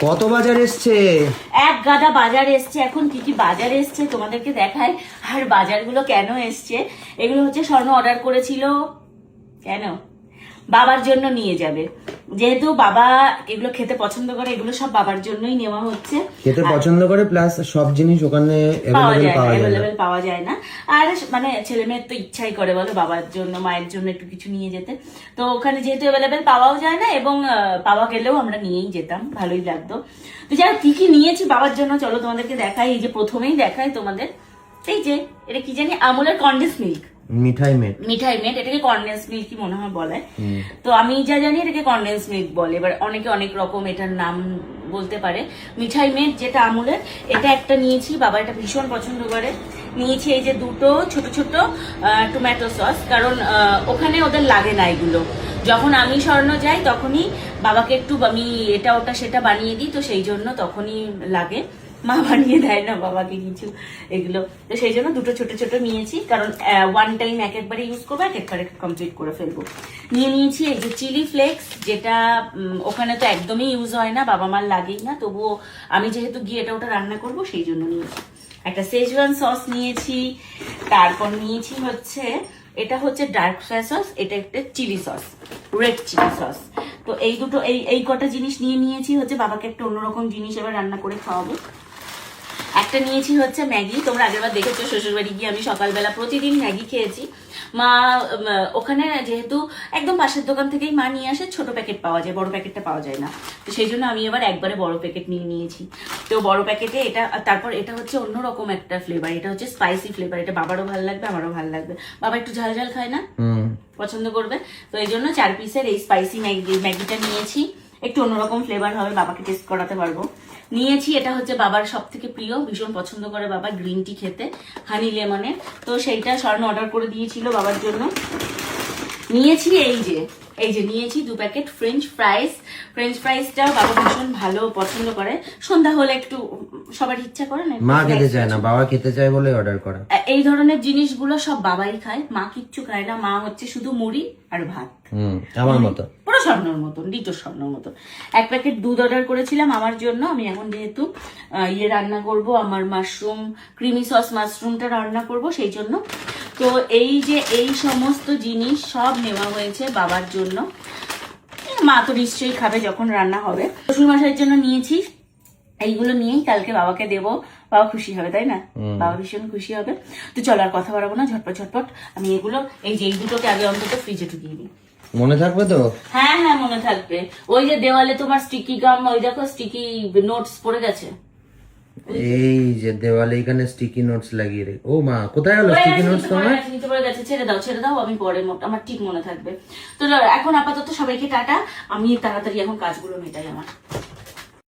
কত বাজার এসছে? এক গাদা বাজার এসছে। এখন কি কি বাজার এসছে তোমাদেরকে দেখায়। আর বাজারগুলো কেন এসছে, এগুলো হচ্ছে স্বর্ণ অর্ডার করেছিল কেন, বাবার জন্য নিয়ে যাবে। যেহেতু বাবা এগুলো খেতে পছন্দ করে, এগুলো সব বাবার জন্যই নেওয়া হচ্ছে। খেতে পছন্দ করে, প্লাস সব জিনিস ওখানে অ্যাভেলেবেল পাওয়া যায় না। আর মানে ছেলে মেয়ের তো ইচ্ছাই করে বলো বাবার জন্য মায়ের জন্য একটু কিছু নিয়ে যেতে। তো ওখানে যেহেতু অ্যাভেলেবেল পাওয়াও যায় না, এবং পাওয়া গেলেও আমরা নিয়েই যেতাম, ভালোই লাগতো। তো যারা কি কি নিয়েছি বাবার জন্য চলো তোমাদেরকে দেখাই। এই যে প্রথমেই দেখাই তোমাদের, এই যে এটা কি জানি, আমুলের কন্ডেন্স মিল্ক, মিঠাই মেট, এটাকে কনডেন্স মিল্ক কি মনে হয় বলে। তো আমি যা জানি এটাকে কনডেন্স মিল্ক বলে। এবার অনেকে অনেক রকম এটার নাম বলতে পারে। মিঠাই মেট যেটা আমুলের, এটা একটা নিয়েছি, বাবা এটা ভীষণ পছন্দ করে। নিয়েছি এই যে দুটো ছোট ছোট টমেটো সস, কারণ ওখানে ওদের লাগে না এগুলো। যখন আমি স্বর্ণ যাই তখনই বাবাকে একটু আমি এটা ওটা সেটা বানিয়ে দিই, তো সেই জন্য তখনই লাগে, মা বানিয়ে দেয় না বাবাকে কিছু এগুলো। তো সেই জন্য দুটো ছোট ছোট নিয়েছি, কারণ ওয়ান টাইম এক একবারে ইউজ করবো, এক একবারে কমপ্লিট করে ফেলবো। নিয়েছি এই যে চিলি ফ্লেক্স, যেটা ওখানে তো একদমই ইউজ হয় না, বাবা মার লাগেই না, তবুও আমি যেহেতু গিয়ে এটা ওটা রান্না করবো সেই জন্য নিয়েছি। একটা শেজওয়ান সস নিয়েছি। তারপর নিয়েছি হচ্ছে, এটা হচ্ছে ডার্ক সয়া সস, এটা একটা chilli sauce, red chilli sauce. তো এই দুটো এই কটা জিনিস নিয়েছি হচ্ছে বাবাকে একটা অন্যরকম জিনিস এবার রান্না করে খাওয়াবো। একটা নিয়েছি হচ্ছে ম্যাগি। তোমরা আগেরবার দেখেছো শ্বশুরবাড়ি গিয়ে আমি সকালবেলা প্রতিদিন ম্যাগি খেয়েছি। মা ওখানে যেহেতু একদম পাশের দোকান থেকেই মা নিয়ে আসে, ছোট প্যাকেট পাওয়া যায়, বড় প্যাকেটটা পাওয়া যায় না। তো সেই জন্য আমি এবার একবারে বড় প্যাকেট নিয়েছি। তো বড় প্যাকেটে এটা, তারপর এটা হচ্ছে অন্যরকম একটা ফ্লেভার, এটা হচ্ছে স্পাইসি ফ্লেভার। এটা বাবারও ভালো লাগবে, আমারও ভালো লাগবে। বাবা একটু ঝাল ঝাল খায় না, পছন্দ করবে। তো এই জন্য 4 পিসের এই স্পাইসি ম্যাগিটা নিয়েছি, একটু অন্যরকম ফ্লেভার হবে, বাবাকে টেস্ট করাতে পারবো। নিয়েছি এটা হচ্ছে বাবার সব থেকে প্রিয়, ভীষণ পছন্দ করে বাবা গ্রিন টি খেতে, হানি লেমনের। তো সেইটা স্বর্ণ অর্ডার করে দিয়েছিল বাবার জন্য। নিয়েছি এই যে নিয়েছি 2 প্যাকেট ফ্রেঞ্চ ফ্রাইসটাও বাবা ভীষণ ভালো পছন্দ করে। সন্ধ্যা হলে একটু সবার ইচ্ছা করে না, মা খেতে চায় না, বাবা খেতে চায় বলে অর্ডার করা। এই ধরনের জিনিসগুলো সব বাবাই খায়, মা কিচ্ছু খায় না। মা হচ্ছে শুধু মুড়ি আর ভাত, আমার মতো, পুরো স্বর্ণর মতন, ডিটো স্বর্ণর মতো। 1 প্যাকেট দুধ অর্ডার করেছিলাম আমার জন্য। আমি এখন যেহেতু রান্না করব, আমার মাশরুম ক্রিমি সস মাশরুমটা রান্না করব, সেই জন্য। তো এই যে এই সমস্ত জিনিস সব নেওয়া হয়েছে বাবার জন্য। মা তো নিশ্চয়ই খাবে যখন রান্না হবে। শ্বশুরমশাইয়ের জন্য নিয়েছি। এইগুলো নিয়েই কালকে বাবাকে দেবো, বাবা খুশি হবে, তাই না? বাবা ভীষণ খুশি হবে। তো চলো আর কথা বাড়াবো না, ঝটপট আমি এগুলো এই দুটোকে আগে অন্তত ফ্রিজে ঢুকিয়ে দিই। মনে থাকবে তো? হ্যাঁ মনে থাকবে। ওই যে দেওয়ালে তোমার স্টিকি গাম, ওই দেখো স্টিকি নোটস পড়ে গেছে। এই যে দেওয়ালে এখানে স্টিকি নোটস লাগিয়ে রে। ও মা, কোথায় গেল স্টিকি নোটস তোমার? নিচে পড়ে গেছে, ছেড়ে দাও, আমি পরে আমার ঠিক মনে থাকবে। তো এখন আপাতত সবাইকে টাটা, আমি তাড়াতাড়ি এখন কাজগুলো মেটাই আমার।